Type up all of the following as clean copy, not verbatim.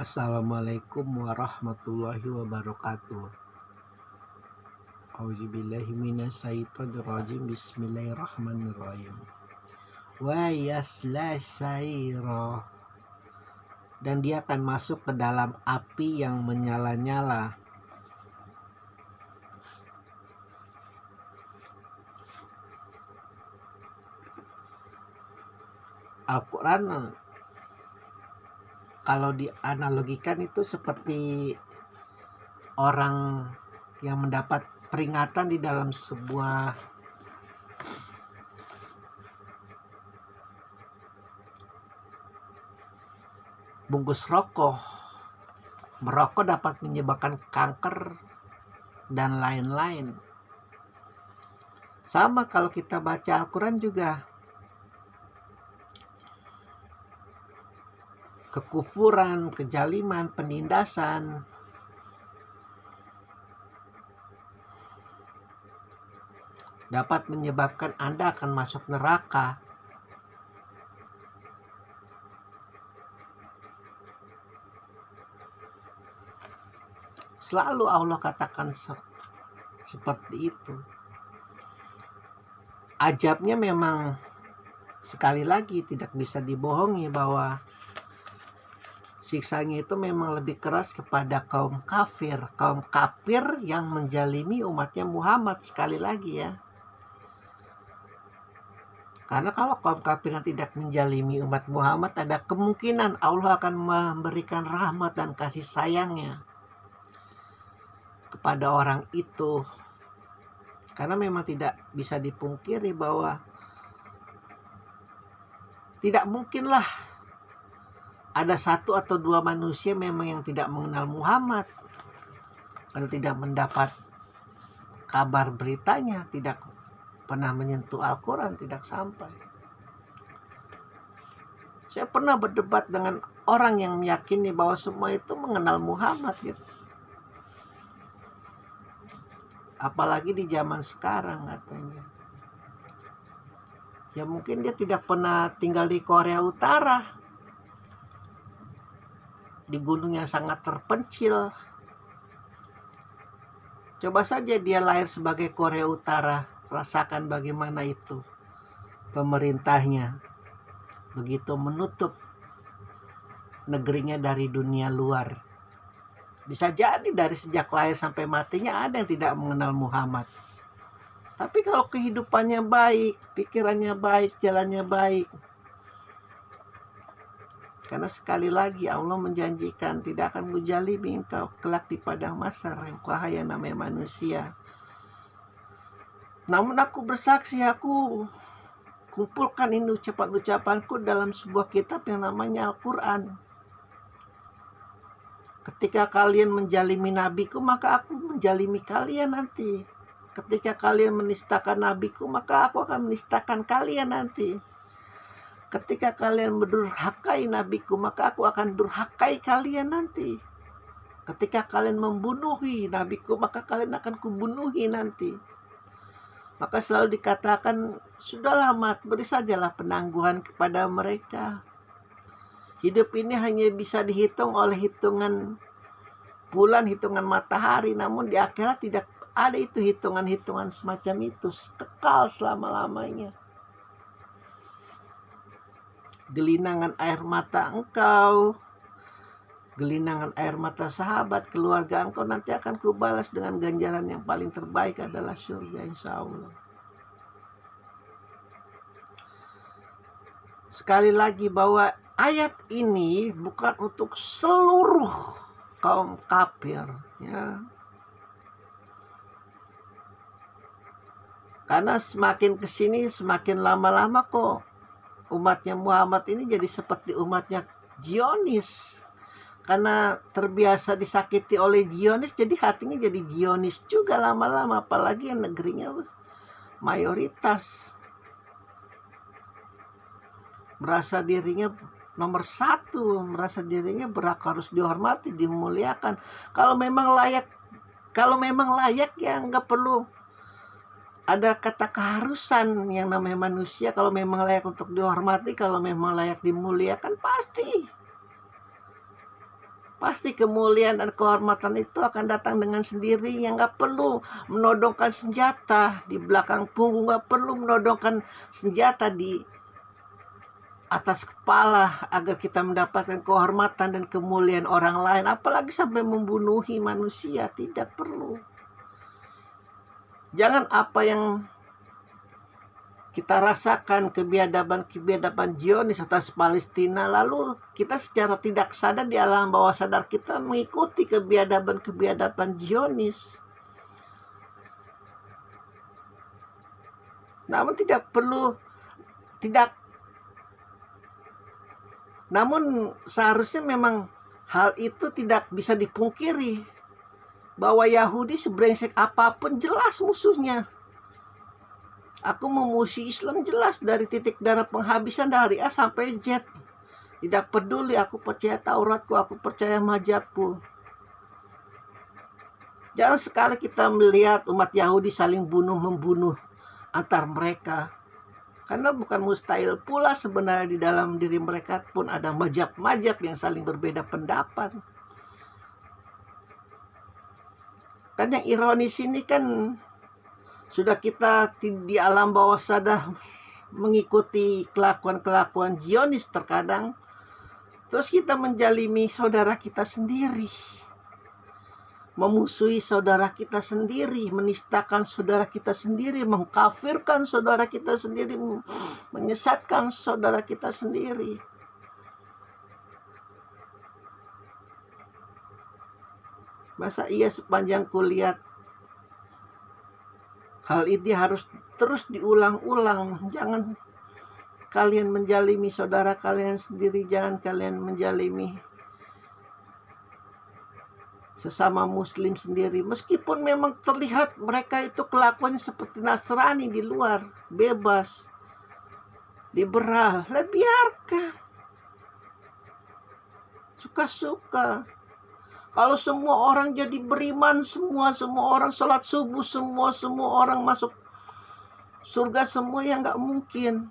Assalamualaikum warahmatullahi wabarakatuh. Auzubillahi minasyaitonirrajim. Bismillahirrahmanirrahim. Wa yasla saira, dan dia akan masuk ke dalam api yang menyala-nyala. Al-Quran kalau dianalogikan itu seperti orang yang mendapat peringatan di dalam sebuah bungkus rokok. Merokok dapat menyebabkan kanker dan lain-lain. Sama kalau kita baca Al-Quran juga. Kekufuran, kejaliman, penindasan dapat menyebabkan Anda akan masuk neraka. Selalu Allah katakan seperti itu. Ajabnya memang sekali lagi tidak bisa dibohongi bahwa siksanya itu memang lebih keras kepada kaum kafir yang menjalimi umatnya Muhammad. Sekali lagi ya, karena kalau kaum kafir yang tidak menjalimi umat Muhammad, ada kemungkinan Allah akan memberikan rahmat dan kasih sayangnya kepada orang itu. Karena memang tidak bisa dipungkiri bahwa tidak mungkinlah ada satu atau dua manusia memang yang tidak mengenal Muhammad, karena tidak mendapat kabar beritanya, tidak pernah menyentuh Al-Quran, tidak sampai. Saya pernah berdebat dengan orang yang meyakini bahwa semua itu mengenal Muhammad gitu. Apalagi di zaman sekarang katanya. Ya mungkin dia tidak pernah tinggal di Korea Utara, di gunung yang sangat terpencil. Coba saja dia lahir sebagai Korea Utara, rasakan bagaimana itu pemerintahnya begitu menutup negerinya dari dunia luar. Bisa jadi dari sejak lahir sampai matinya ada yang tidak mengenal Muhammad. Tapi kalau kehidupannya baik, pikirannya baik, jalannya baik, karena sekali lagi Allah menjanjikan tidak akan kuzalimi engkau kelak di padang mahsyar, wahai yang namanya manusia. Namun aku bersaksi, aku kumpulkan ini ucapan-ucapanku dalam sebuah kitab yang namanya Al-Quran. Ketika kalian menjalimi nabiku, maka aku menjalimi kalian nanti. Ketika kalian menistakan nabiku, maka aku akan menistakan kalian nanti. Ketika kalian mendurhakai nabiku, maka aku akan durhakai kalian nanti. Ketika kalian membunuhi nabiku, maka kalian akan kubunuhi nanti. Maka selalu dikatakan, sudahlah mat, beri sajalah penangguhan kepada mereka. Hidup ini hanya bisa dihitung oleh hitungan bulan, hitungan matahari. Namun di akhirat tidak ada itu hitungan-hitungan semacam itu. Kekal selama-lamanya. Gelinangan air mata engkau, gelinangan air mata sahabat, keluarga engkau nanti akan kubalas dengan ganjaran yang paling terbaik adalah surga, insya Allah. Sekali lagi bahwa ayat ini bukan untuk seluruh kaum kafir ya. Karena semakin kesini semakin lama-lama kok umatnya Muhammad ini jadi seperti umatnya Zionis. Karena terbiasa disakiti oleh Zionis, jadi hatinya jadi Zionis juga lama-lama. Apalagi yang negerinya mayoritas merasa dirinya nomor satu, merasa dirinya berhak harus dihormati, dimuliakan. Kalau memang layak ya nggak perlu ada kata keharusan. Yang namanya manusia kalau memang layak untuk dihormati, kalau memang layak dimuliakan, pasti kemuliaan dan kehormatan itu akan datang dengan sendirinya. Nggak perlu menodongkan senjata di belakang punggung, nggak perlu menodongkan senjata di atas kepala agar kita mendapatkan kehormatan dan kemuliaan orang lain, apalagi sampai membunuhi manusia. Tidak perlu. Jangan apa yang kita rasakan, kebiadaban Zionis atas Palestina, lalu kita secara tidak sadar di alam bawah sadar kita mengikuti kebiadaban Zionis. Namun seharusnya memang hal itu tidak bisa dipungkiri, bahwa Yahudi sebrengsek apapun jelas musuhnya. Aku memusuhi Islam jelas dari titik darah penghabisan dari A sampai Z. Tidak peduli aku percaya Tauratku, aku percaya mazhabku. Jangan sekali kita melihat umat Yahudi saling bunuh-membunuh antar mereka. Karena bukan mustahil pula sebenarnya di dalam diri mereka pun ada mazhab-mazhab yang saling berbeda pendapat. Kan yang ironis ini kan sudah kita di alam bawah sadar mengikuti kelakuan Zionis terkadang, terus kita menjalimi saudara kita sendiri, memusuhi saudara kita sendiri, menistakan saudara kita sendiri, mengkafirkan saudara kita sendiri, menyesatkan saudara kita sendiri. Masa iya sepanjang kuliah hal ini harus terus diulang-ulang? Jangan kalian menjalimi saudara kalian sendiri, jangan kalian menjalimi sesama muslim sendiri. Meskipun memang terlihat mereka itu kelakuannya seperti Nasrani di luar, bebas, liberal, biarkan. Suka-suka. Kalau semua orang jadi beriman, semua orang sholat subuh, semua orang masuk surga semua, ya nggak mungkin.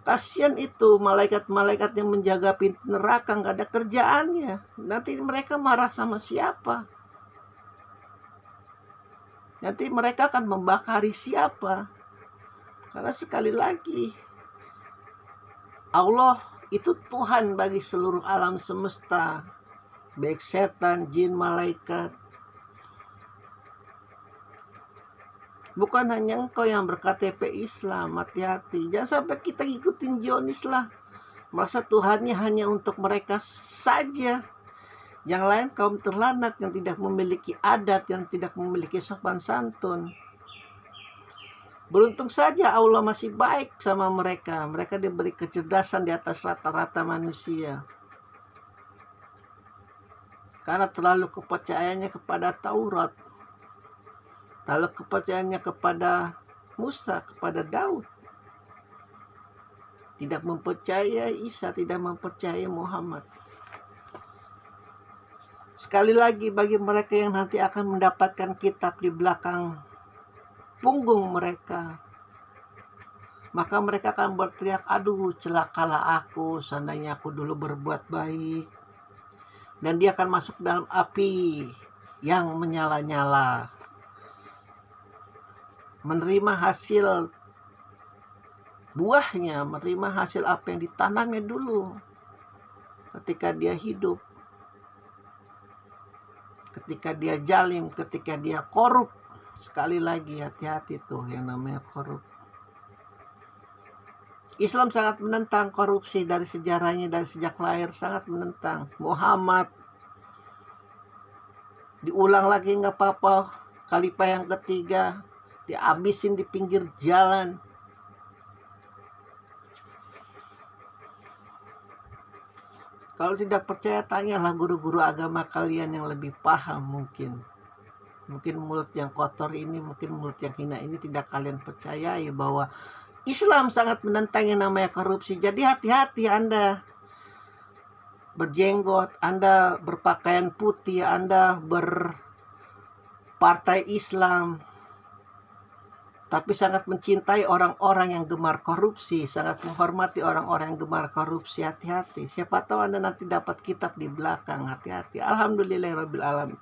Kasihan itu malaikat-malaikat yang menjaga pintu neraka, nggak ada kerjaannya. Nanti mereka marah sama siapa? Nanti mereka akan membakari siapa? Karena sekali lagi, Allah itu Tuhan bagi seluruh alam semesta, baik setan, jin, malaikat. Bukan hanya engkau yang berKTP Islam, hati-hati. Jangan sampai kita ikutin Zionis lah. Merasa Tuhannya hanya untuk mereka saja. Yang lain kaum terlanat yang tidak memiliki adat, yang tidak memiliki sopan santun. Beruntung saja Allah masih baik sama mereka. Mereka diberi kecerdasan di atas rata-rata manusia. Karena terlalu kepercayaannya kepada Taurat, terlalu kepercayaannya kepada Musa, kepada Daud. Tidak mempercayai Isa, tidak mempercayai Muhammad. Sekali lagi, bagi mereka yang nanti akan mendapatkan kitab di belakang punggung mereka, maka mereka akan berteriak, aduh celakalah aku, seandainya aku dulu berbuat baik. Dan dia akan masuk dalam api yang menyala-nyala, menerima hasil buahnya, menerima hasil apa yang ditanamnya dulu ketika dia hidup, ketika dia zalim, ketika dia korup. Sekali lagi, hati-hati tuh yang namanya korup. Islam sangat menentang korupsi dari sejarahnya, dari sejak lahir sangat menentang. Muhammad diulang lagi nggak apa-apa, khalifah yang ketiga dihabisin di pinggir jalan. Kalau tidak percaya, tanyalah guru-guru agama kalian yang lebih paham. Mungkin mulut yang kotor ini, mungkin mulut yang hina ini tidak kalian percayai bahwa Islam sangat menentang yang namanya korupsi. Jadi hati-hati Anda berjenggot, Anda berpakaian putih, Anda berpartai Islam, tapi sangat mencintai orang-orang yang gemar korupsi, sangat menghormati orang-orang yang gemar korupsi. Hati-hati, siapa tahu Anda nanti dapat kitab di belakang. Hati-hati. Alhamdulillahirabbil alamin.